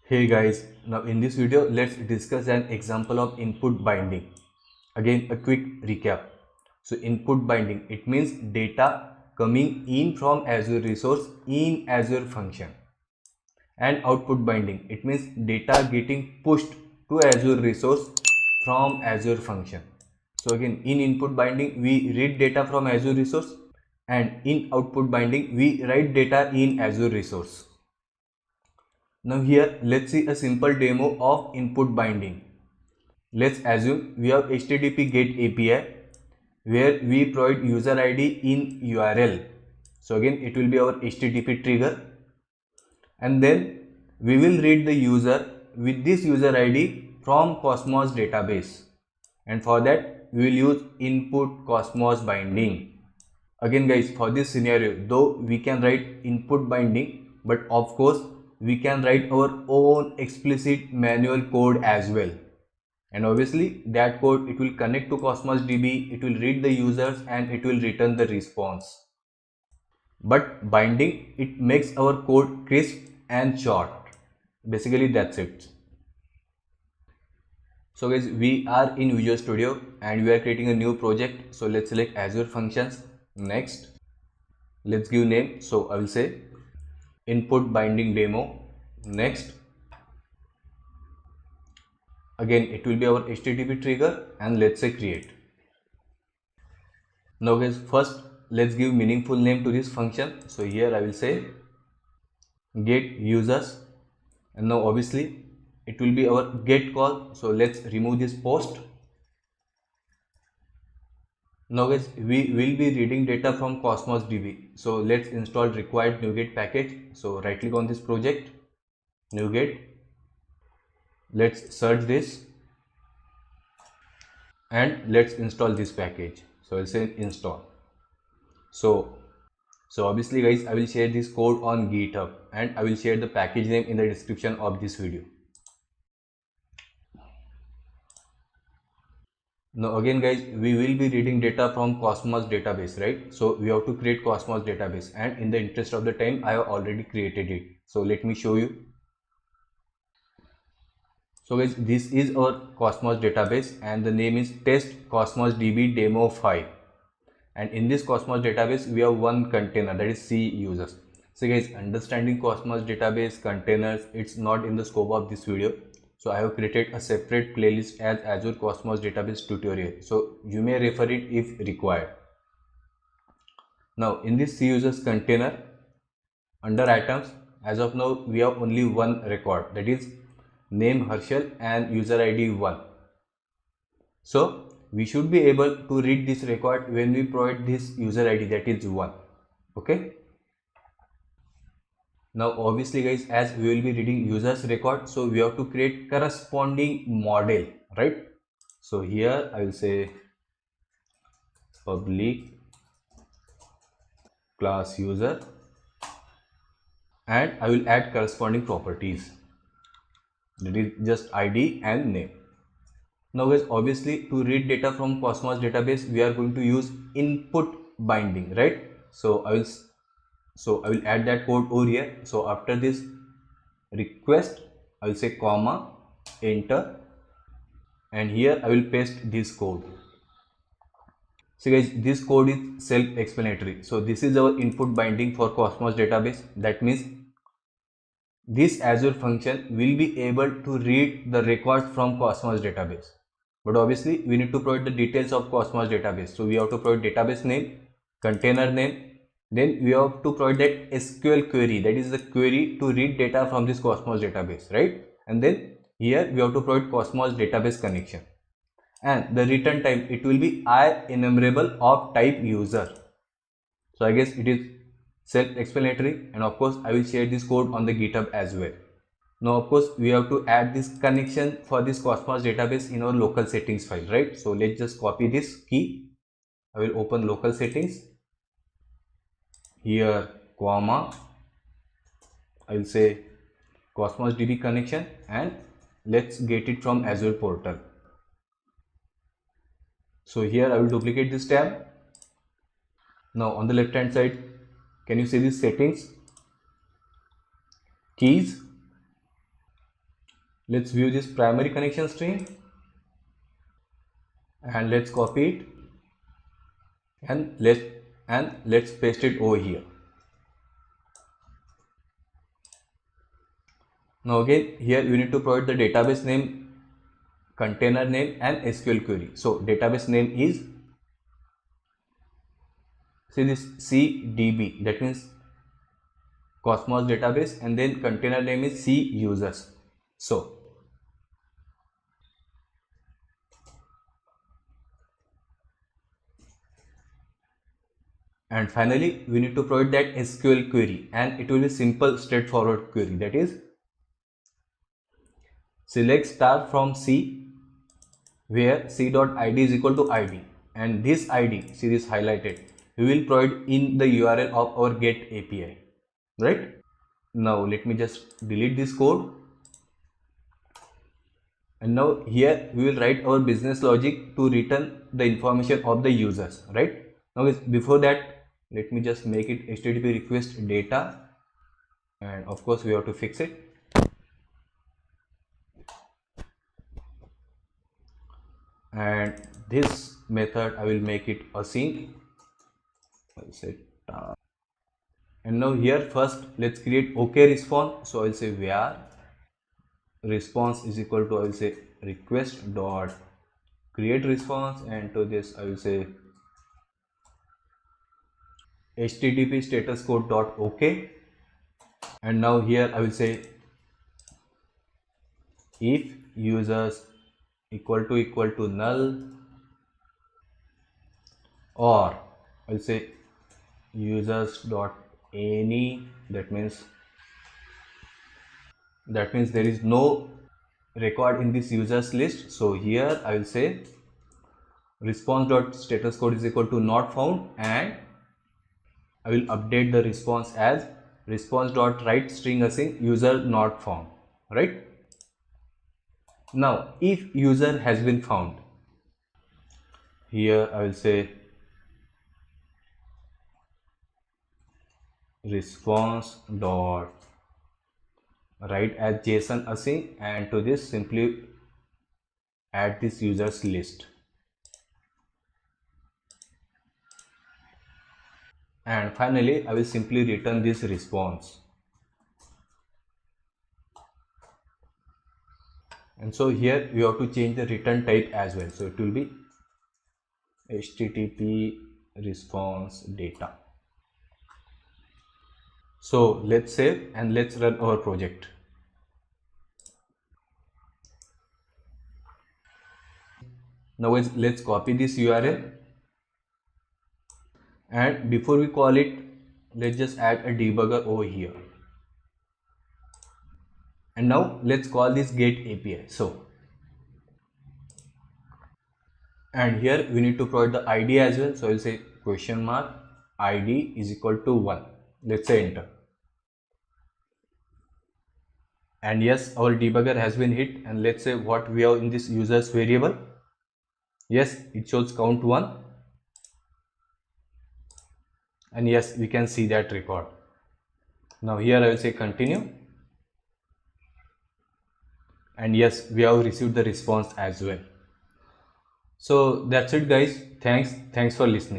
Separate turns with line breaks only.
Hey guys, now in this video let's discuss an example of input binding. Again a quick recap. So input binding, it means data coming in from Azure resource in Azure function. And output binding, it means data getting pushed to Azure resource from Azure function. So again in input binding we read data from Azure resource, and in output binding we write data in Azure resource. Now here let's see a simple demo of input binding. Let's assume we have HTTP GET API where we provide user ID in URL. So again it will be our HTTP trigger, and then we will read the user with this user ID from Cosmos database, and for that we will use input Cosmos binding. Again guys, for this scenario, though we can write input binding, but of course we can write our own explicit manual code as well. And obviously that code, it will connect to Cosmos DB, it will read the users and it will return the response. But binding, it makes our code crisp and short. Basically that's it. So guys, we are in Visual Studio and we are creating a new project. So let's select Azure Functions. Next, let's give name. So I will say input binding demo. Next, again it will be our HTTP trigger, and let's say create. Now guys, first let's give meaningful name to this function. So here I will say get users, and now obviously it will be our get call. So let's remove this post. Now guys, we will be reading data from Cosmos DB. So let's install required NuGet package. So right click on this project, NuGet. Let's search this and let's install this package. So I'll say install. So obviously guys, I will share this code on GitHub, and I will share the package name in the description of this video. Now again guys, we will be reading data from Cosmos database, right? So we have to create Cosmos database, and in the interest of the time I have already created it. So let me show you. So guys, this is our Cosmos database and the name is test Cosmos DB demo 5. And in this Cosmos database we have one container, that is C users. So guys, understanding Cosmos database containers, it's not in the scope of this video. So I have created a separate playlist as Azure Cosmos database tutorial. So you may refer it if required. Now in this C users container, under items, as of now we have only one record, that is name Harshal and user ID 1. So we should be able to read this record when we provide this user ID, that is 1. Okay. Now obviously guys, as we will be reading users record, so we have to create corresponding model, right? So here I will say public class user, and I will add corresponding properties, that is just ID and name. Now guys, obviously to read data from Cosmos database we are going to use input binding, right? So I will add that code over here. So after this request I will say comma, enter, and here I will paste this code. So guys, this code is self-explanatory. So this is our input binding for Cosmos database. That means this Azure function will be able to read the records from Cosmos database. But obviously we need to provide the details of Cosmos database. So we have to provide database name, container name, then we have to provide that SQL query, that is the query to read data from this Cosmos database, right? And then here we have to provide Cosmos database connection, and the return type, it will be IEnumerable of type user. So I guess it is self-explanatory, and of course I will share this code on the GitHub as well. Now of course we have to add this connection for this Cosmos database in our local settings file, right? So let's just copy this key. I will open local settings, here comma, I will say Cosmos DB connection, and let's get it from Azure portal. So here I will duplicate this tab. Now on the left hand side, can you see these settings, keys? Let's view this primary connection string and let's copy it and let's paste it over here. Now again here you need to provide the database name, container name and SQL query. So database name is, see this CDB, that means Cosmos database, and then container name is C users. So and finally we need to provide that SQL query, and it will be simple straightforward query, that is select star from C where c.id is equal to id, and this id, see this highlighted, we will provide in the URL of our get API, right? Now let me just delete this code, and now here we will write our business logic to return the information of the users, right? Now before that let me just make it HTTP request data, and of course we have to fix it. And this method I will make it async. I'll say and now here first let's create OK response. So I'll say where response is equal to, I will say request dot create response, and to this I will say http status code dot OK, and now here I will say if users equal to null, or I'll say users dot any, that means there is no record in this users list. So here I will say response dot status code is equal to not found, and I will update the response as response dot write string async user not found, right? Now if user has been found, here I will say response dot write as JSON async, and to this simply add this users list, and finally I will simply return this response. And so here you have to change the return type as well, so it will be HTTP response data. So let's save and let's run our project. Now let's copy this URL, and before we call it, let's just add a debugger over here, and now let's call this get API. So and here we need to provide the ID as well, so I'll say question mark ID is equal to 1. Let's say enter, and yes, our debugger has been hit, and let's say what we have in this users variable. Yes, it shows count 1, and yes, we can see that record. Now here I will say continue, and yes, we have received the response as well. So that's it guys, thanks for listening.